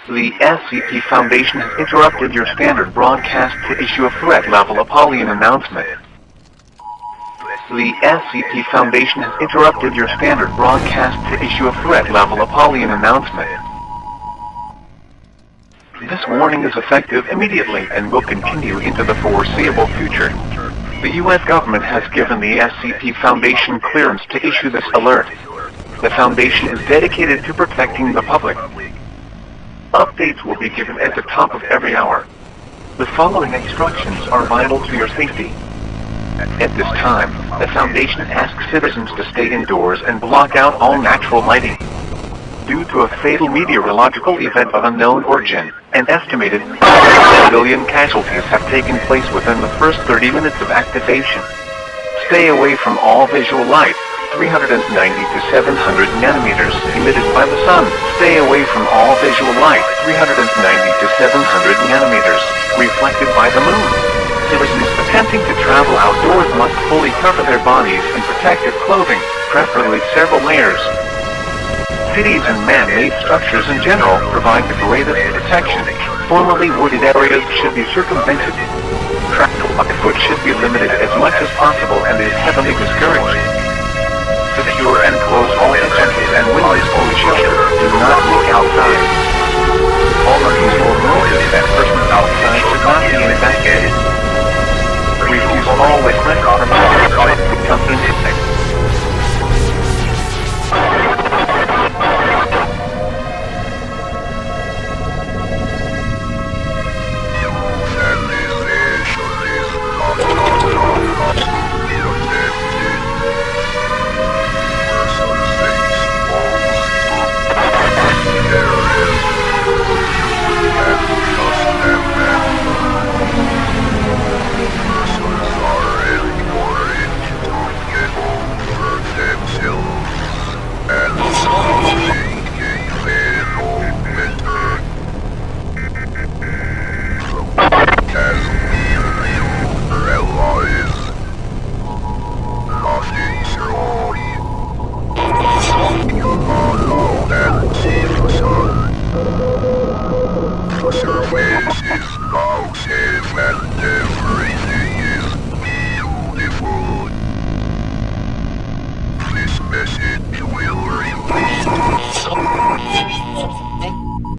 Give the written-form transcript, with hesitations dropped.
The SCP Foundation has interrupted your standard broadcast to issue a threat-level Apollyon announcement. The SCP Foundation has interrupted your standard broadcast to issue a threat-level Apollyon announcement. This warning is effective immediately and will continue into the foreseeable future. The U.S. government has given the SCP Foundation clearance to issue this alert. The Foundation is dedicated to protecting the public. Updates will be given at the top of every hour. The following instructions are vital to your safety. At this time, the Foundation asks citizens to stay indoors and block out all natural lighting. Due to a fatal meteorological event of unknown origin, an estimated 1 billion casualties have taken place within the first 30 minutes of activation. Stay away from all visual light, 390 to 700 nanometers emitted by the sun. Stay away from all visual light, 390 to 700 nanometers, reflected by the moon. Citizens attempting to travel outdoors must fully cover their bodies in protective clothing, preferably several layers. Cities and man-made structures in general provide the greatest protection. Formerly wooded areas should be circumvented. Travel by foot should be limited as much as possible and is heavily discouraged. Secure and close all entrances and windows to the shelter. Do not look outside. All uncontrolled noises and persons outside should not be investigated. Refuse all requests from outside to come inside. Surface is now safe and every